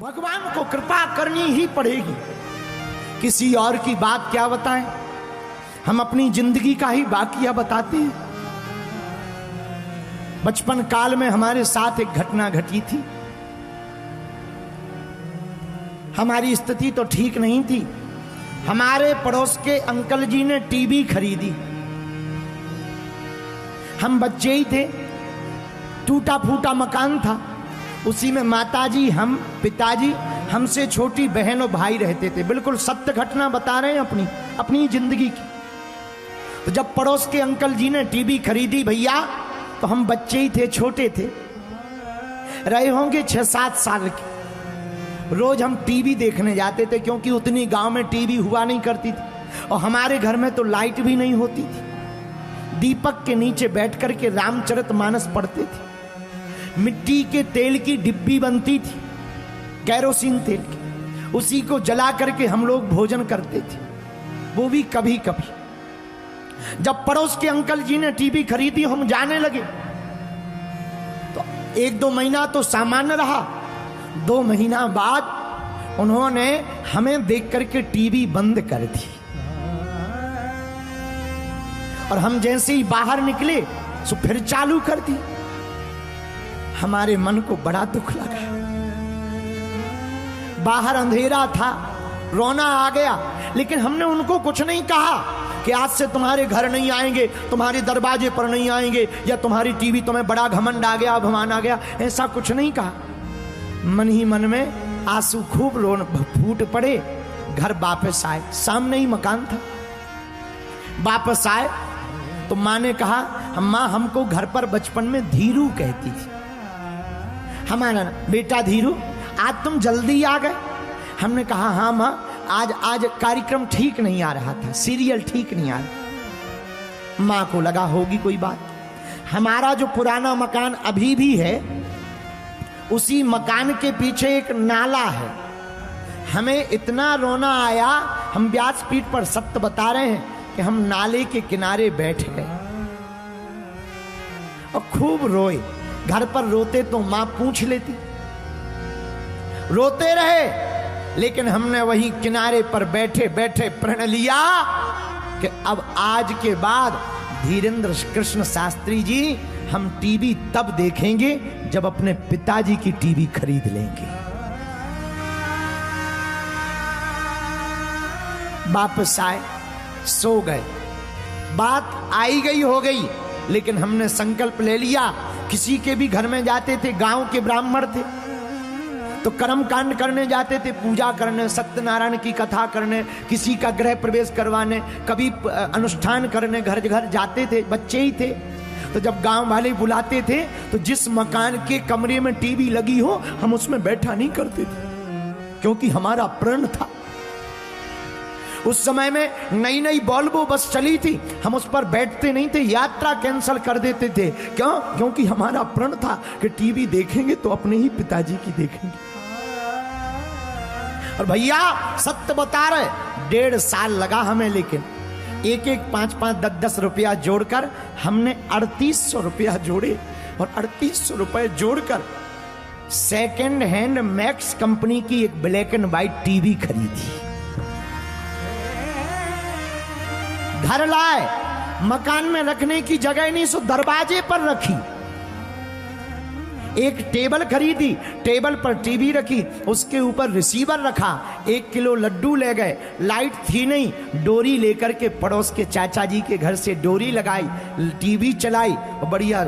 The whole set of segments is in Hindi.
भगवान को कृपा करनी ही पड़ेगी। किसी और की बात क्या बताएं, हम अपनी जिंदगी का ही वाकया बताते हैं। बचपन काल में हमारे साथ एक घटना घटी थी। हमारी स्थिति तो ठीक नहीं थी। हमारे पड़ोस के अंकल जी ने टीवी खरीदी। हम बच्चे ही थे, टूटा फूटा मकान था, उसी में माताजी, हम, पिताजी, हमसे छोटी बहन और भाई रहते थे। बिल्कुल सत्य घटना बता रहे हैं अपनी जिंदगी की। तो जब पड़ोस के अंकल जी ने टीवी खरीदी भैया, तो हम बच्चे ही थे, छोटे थे, रहे होंगे 6-7 साल के। रोज हम टीवी देखने जाते थे, क्योंकि उतनी गांव में टीवी हुआ नहीं करती थी और हमारे घर में तो लाइट भी नहीं होती थी। दीपक के नीचे बैठ करके रामचरितमानस पढ़ते थे। मिट्टी के तेल की डिब्बी बनती थी, कैरोसिन तेल की, उसी को जला करके हम लोग भोजन करते थे, वो भी कभी कभी। जब पड़ोस के अंकल जी ने टीवी खरीदी, हम जाने लगे, तो 1-2 महीना तो सामान्य रहा। 2 महीना बाद उन्होंने हमें देख करके टीवी बंद कर दी और हम जैसे ही बाहर निकले तो फिर चालू कर दी। हमारे मन को बड़ा दुख लगा। बाहर अंधेरा था, रोना आ गया, लेकिन हमने उनको कुछ नहीं कहा कि आज से तुम्हारे घर नहीं आएंगे, तुम्हारे दरवाजे पर नहीं आएंगे, या तुम्हारी टीवी तुम्हें बड़ा घमंड आ गया, अभिमान आ गया, ऐसा कुछ नहीं कहा। मन ही मन में आंसू खूब रोन फूट पड़े। घर वापस आए, सामने ही मकान था। वापस आए तो माँ ने कहा, माँ हमको घर पर बचपन में धीरू कहती थी। हमारा बेटा धीरू, आज तुम जल्दी आ गए। हमने कहा हाँ माँ, आज कार्यक्रम ठीक नहीं आ रहा था, सीरियल ठीक नहीं आ रहा। माँ को लगा होगी कोई बात। हमारा जो पुराना मकान अभी भी है, उसी मकान के पीछे एक नाला है। हमें इतना रोना आया, हम व्यासपीठ पर सत्य बता रहे हैं कि हम नाले के किनारे बैठ गए और खूब रोए। घर पर रोते तो मां पूछ लेती, रोते रहे, लेकिन हमने वही किनारे पर बैठे बैठे प्रण लिया कि अब आज के बाद धीरेन्द्र कृष्ण शास्त्री जी, हम टीवी तब देखेंगे जब अपने पिताजी की टीवी खरीद लेंगे। वापस आए, सो गए। बात आई गई हो गई, लेकिन हमने संकल्प ले लिया। किसी के भी घर में जाते थे, गांव के ब्राह्मण थे, तो कर्म कांड करने जाते थे, पूजा करने, सत्यनारायण की कथा करने, किसी का गृह प्रवेश करवाने, कभी अनुष्ठान करने घर घर जाते थे, बच्चे ही थे। तो जब गांव वाले बुलाते थे, तो जिस मकान के कमरे में टीवी लगी हो, हम उसमें बैठा नहीं करते थे, क्योंकि हमारा प्रण था। उस समय में नई नई वॉल्वो बस चली थी, हम उस पर बैठते नहीं थे, यात्रा कैंसिल कर देते थे। क्यों? क्योंकि हमारा प्रण था कि टीवी देखेंगे तो अपने ही पिताजी की देखेंगे। और भैया सत्य बता रहे, 1.5 साल लगा हमें, लेकिन 5-5, 10-10 रुपया जोड़कर हमने 3800 रुपया जोड़े, और 3800 रुपये जोड़कर सेकेंड हैंड मैक्स कंपनी की एक ब्लैक एंड व्हाइट टीवी खरीदी। घर लाए, मकान में रखने की जगह नहीं, सो दरवाजे पर रखी। एक टेबल खरीदी, टेबल पर टीवी रखी, उसके ऊपर रिसीवर रखा, 1 किलो लड्डू ले गए। लाइट थी नहीं, डोरी लेकर के पड़ोस के चाचा जी के घर से डोरी लगाई, टीवी चलाई और बढ़िया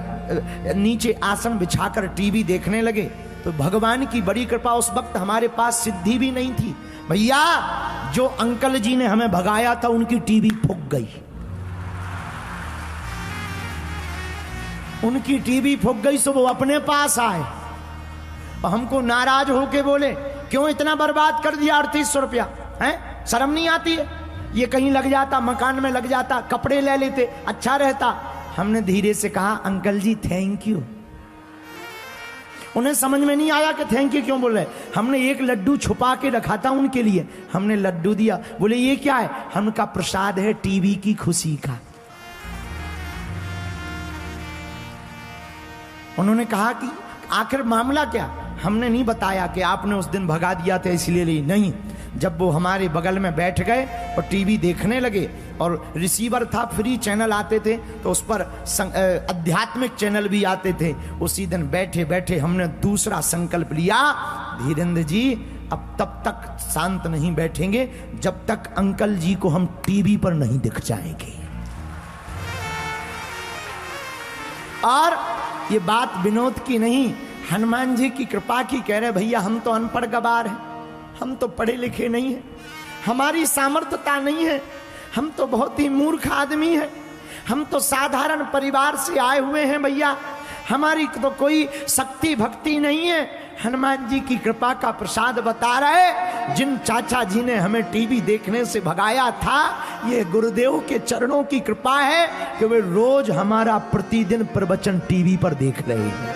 नीचे आसन बिछाकर टीवी देखने लगे। तो भगवान की बड़ी कृपा, उस वक्त हमारे पास सिद्धि भी नहीं थी भैया। जो अंकल जी ने हमें भगाया था, उनकी टीवी फूक गई, उनकी टीवी फूक गई। सो वो अपने पास आए और हमको नाराज होके बोले, क्यों इतना बर्बाद कर दिया 3800 रुपया, है? शर्म नहीं आती है? ये कहीं लग जाता, मकान में लग जाता, कपड़े ले लेते, अच्छा रहता। हमने धीरे से कहा, अंकल जी थैंक यू। उन्हें समझ में नहीं आया कि थैंक यू क्यों बोल रहे। हमने एक लड्डू छुपा के रखा था उनके लिए, हमने लड्डू दिया। बोले ये क्या है? हमका प्रसाद है टीवी की खुशी का। उन्होंने कहा कि आखिर मामला क्या? हमने नहीं बताया कि आपने उस दिन भगा दिया था इसलिए नहीं। जब वो हमारे बगल में बैठ गए और टीवी देखने लगे और रिसीवर था, फ्री चैनल आते थे, तो उस पर आध्यात्मिक चैनल भी आते थे। उसी दिन बैठे बैठे हमने दूसरा संकल्प लिया, धीरेन्द्र जी अब तब तक शांत नहीं बैठेंगे जब तक अंकल जी को हम टीवी पर नहीं दिख जाएंगे। और ये बात विनोद की नहीं, हनुमान जी की कृपा की। कह रहे भैया हम तो अनपढ़ गवार हैं, हम तो पढ़े लिखे नहीं हैं, हमारी सामर्थ्यता नहीं है, हम तो बहुत ही मूर्ख आदमी हैं, हम तो साधारण परिवार से आए हुए हैं भैया, हमारी तो कोई शक्ति भक्ति नहीं है। हनुमान जी की कृपा का प्रसाद बता रहे, जिन चाचा जी ने हमें टीवी देखने से भगाया था, ये गुरुदेव के चरणों की कृपा है कि वे रोज हमारा प्रतिदिन प्रवचन टीवी पर देख रहे हैं।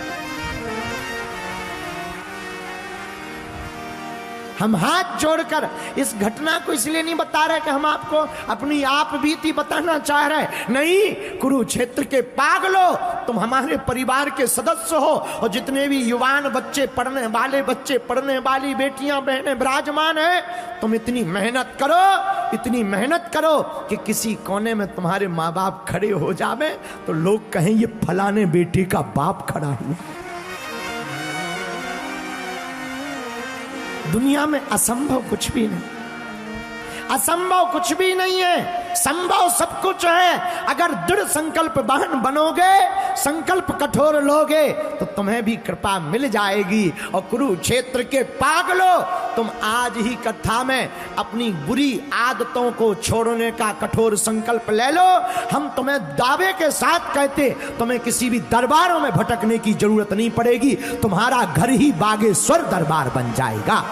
हम हाथ जोड़कर इस घटना को इसलिए नहीं बता रहे कि हम आपको अपनी आप बीती बताना चाह रहे, नहीं। कुरुक्षेत्र के पागलो, तुम हमारे परिवार के सदस्य हो, और जितने भी युवान बच्चे, पढ़ने वाले बच्चे, पढ़ने वाली बेटियां बहनें विराजमान है, तुम इतनी मेहनत करो, इतनी मेहनत करो कि किसी कोने में तुम्हारे माँ बाप खड़े हो जावे तो लोग कहें ये फलाने बेटे का बाप खड़ा हुआ। दुनिया में असंभव कुछ भी नहीं, असंभव कुछ भी नहीं है, संभव सब कुछ है। अगर दृढ़ संकल्प वाहन बनोगे, संकल्प कठोर लोगे, तो तुम्हें भी कृपा मिल जाएगी। और कुरुक्षेत्र के पागलो, तुम आज ही कथा में अपनी बुरी आदतों को छोड़ने का कठोर संकल्प ले लो। हम तुम्हें दावे के साथ कहते, तुम्हें किसी भी दरबारों में भटकने की जरूरत नहीं पड़ेगी, तुम्हारा घर ही बागेश्वर दरबार बन जाएगा।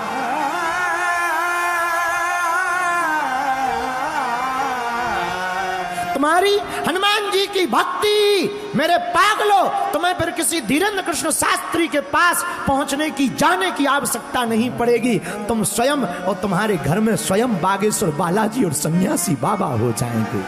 तुम्हारी हनुमान जी की भक्ति, मेरे पागलो, तुम्हें फिर किसी धीरेन्द्र कृष्ण शास्त्री के पास पहुंचने की, जाने की आवश्यकता नहीं पड़ेगी। तुम स्वयं और तुम्हारे घर में स्वयं बागेश्वर बालाजी और सन्यासी बाबा हो जाएंगे।